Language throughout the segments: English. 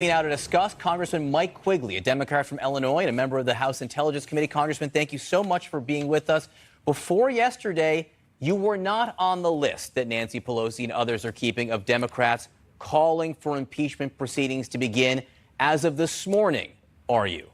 Now to discuss, Congressman Mike Quigley, a Democrat from Illinois and a member of the House Intelligence Committee. Congressman, thank you so much for being with us. Before yesterday, you were not on the list that Nancy Pelosi and others are keeping of Democrats calling for impeachment proceedings to begin. As of this morning, are you?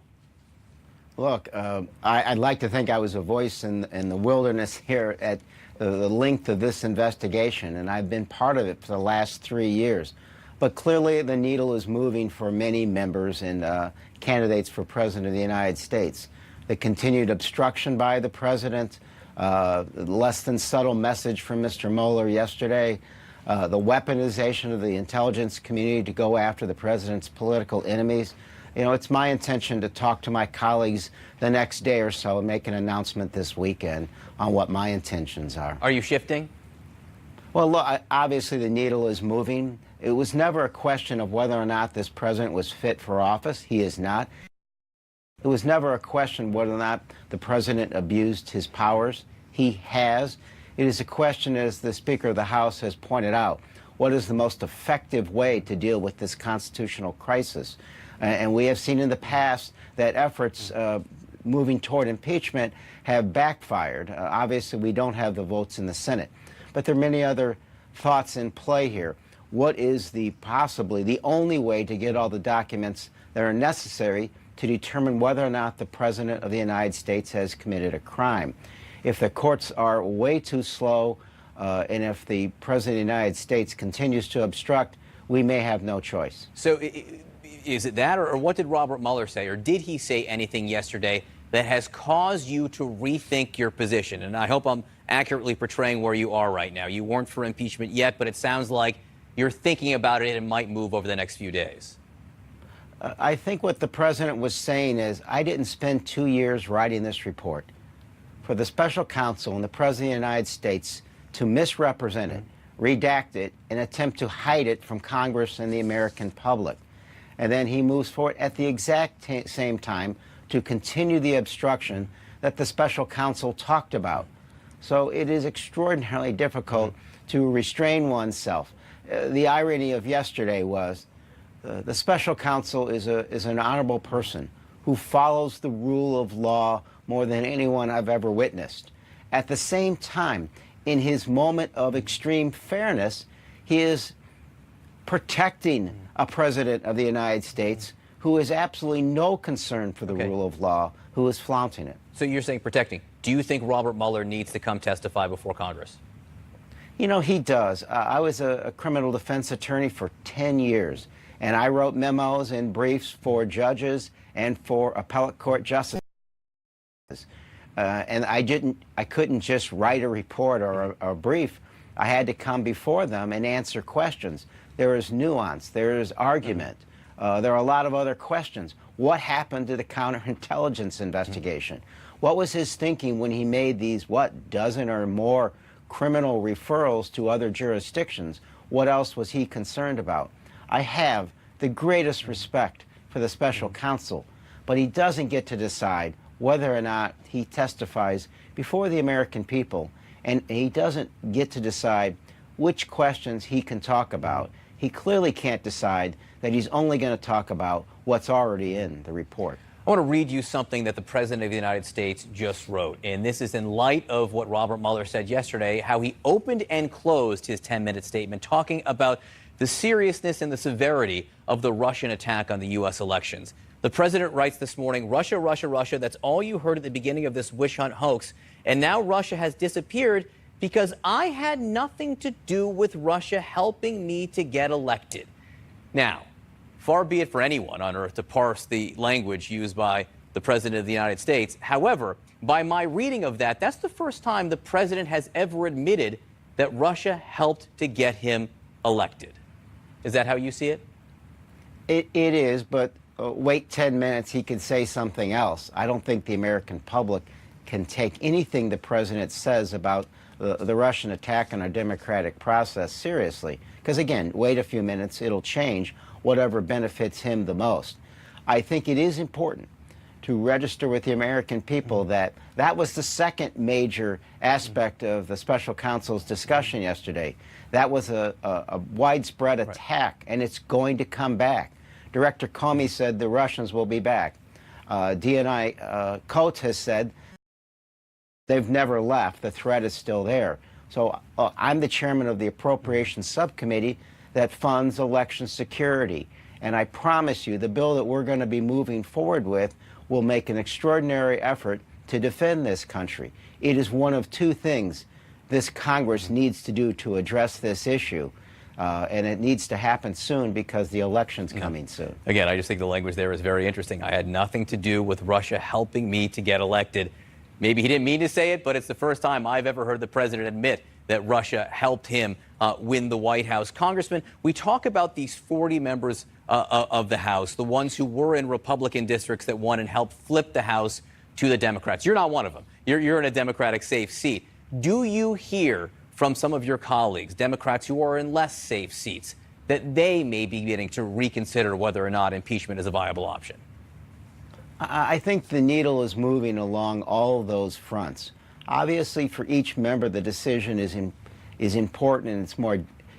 Look, I'd like to think I was a voice in the wilderness here at the length of this investigation, and I've been part of it for the last 3 years. But clearly the needle is moving for many members and candidates for President of the United States. The continued obstruction by the President, less than subtle message from Mr. Mueller yesterday, the weaponization of the intelligence community to go after the President's political enemies. You know, it's my intention to talk to my colleagues the next day or so and make an announcement this weekend on what my intentions are. Are you shifting? Well, look, obviously the needle is moving. It was never a question of whether or not this president was fit for office. He is not. It was never a question whether or not the president abused his powers. He has. It is a question, as the Speaker of the House has pointed out, what is the most effective way to deal with this constitutional crisis? And we have seen in the past that efforts moving toward impeachment have backfired. Obviously, we don't have the votes in the Senate. But there are many other thoughts in play here. What is possibly the only way to get all the documents that are necessary to determine whether or not the President of the United States has committed a crime? If the courts are way too slow, and if the President of the United States continues to obstruct, we may have no choice. So is it that, or what did Robert Mueller say, or did he say anything yesterday that has caused you to rethink your position? And I hope I'm accurately portraying where you are right now. You weren't for impeachment yet, but it sounds like you're thinking about it and might move over the next few days. I think what the president was saying is, I didn't spend 2 years writing this report. For the special counsel and the President of the United States to misrepresent it, redact it, and attempt to hide it from Congress and the American public. And then he moves forward at the exact same time to continue the obstruction that the special counsel talked about. So it is extraordinarily difficult to restrain oneself. The irony of yesterday was the special counsel is an honorable person who follows the rule of law more than anyone I've ever witnessed. At the same time, in his moment of extreme fairness, he is protecting a president of the United States who has absolutely no concern for the rule of law, who is flaunting it. So you're saying protecting. Do you think Robert Mueller needs to come testify before Congress? You know, he does. I was a criminal defense attorney for 10 years, and I wrote memos and briefs for judges and for appellate court justices. And I couldn't just write a report or a brief. I had to come before them and answer questions. There is nuance. There is argument. There are a lot of other questions. What happened to the counterintelligence investigation? What was his thinking when he made these, dozen or more criminal referrals to other jurisdictions? What else was he concerned about? I have the greatest respect for the special counsel, but he doesn't get to decide whether or not he testifies before the American people, and he doesn't get to decide which questions he can talk about. He clearly can't decide that he's only going to talk about what's already in the report. I want to read you something that the President of the United States just wrote, and this is in light of what Robert Mueller said yesterday, how he opened and closed his 10-minute statement talking about the seriousness and the severity of the Russian attack on the U.S. elections. The President writes this morning, Russia, Russia, Russia, that's all you heard at the beginning of this witch hunt hoax, and now Russia has disappeared because I had nothing to do with Russia helping me to get elected. Now, far be it for anyone on earth to parse the language used by the President of the United States. However, by my reading of that, that's the first time the President has ever admitted that Russia helped to get him elected. Is that how you see it? It is, but wait 10 minutes, he could say something else. I don't think the American public can take anything the President says about the Russian attack on our democratic process seriously. Because again, wait a few minutes, it'll change whatever benefits him the most. I think it is important to register with the American people that that was the second major aspect of the special counsel's discussion yesterday. That was a widespread attack, and it's going to come back. Director Comey said the Russians will be back. DNI Coates has said they've never left. The threat is still there. So I'm the chairman of the Appropriations Subcommittee that funds election security. And I promise you, the bill that we're going to be moving forward with will make an extraordinary effort to defend this country. It is one of two things this Congress needs to do to address this issue. And it needs to happen soon because the election's coming soon. Again, I just think the language there is very interesting. I had nothing to do with Russia helping me to get elected. Maybe he didn't mean to say it, but it's the first time I've ever heard the president admit that Russia helped him win the White House. Congressman, we talk about these 40 members of the House, the ones who were in Republican districts that won and helped flip the House to the Democrats. You're not one of them. You're in a Democratic safe seat. Do you hear from some of your colleagues, Democrats who are in less safe seats, that they may be beginning to reconsider whether or not impeachment is a viable option? I think the needle is moving along all of those fronts. Obviously, for each member, the decision is important, and it's more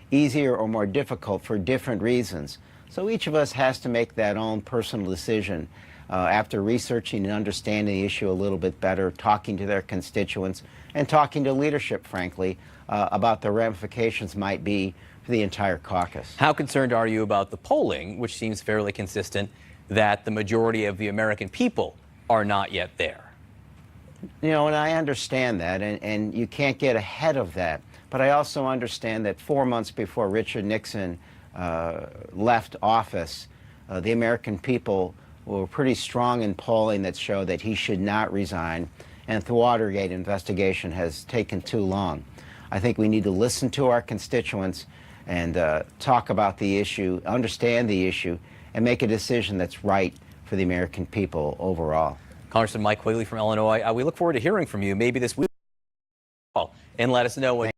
easier or more difficult for different reasons. So each of us has to make that own personal decision after researching and understanding the issue a little bit better, talking to their constituents, and talking to leadership, frankly, about the ramifications might be for the entire caucus. How concerned are you about the polling, which seems fairly consistent, that the majority of the American people are not yet there? You know, and I understand that, and you can't get ahead of that. But I also understand that 4 months before Richard Nixon left office, the American people were pretty strong in polling that showed that he should not resign, and the Watergate investigation has taken too long. I think we need to listen to our constituents and talk about the issue, understand the issue, and make a decision that's right for the American people overall. Congressman Mike Quigley from Illinois, we look forward to hearing from you maybe this week, and let us know what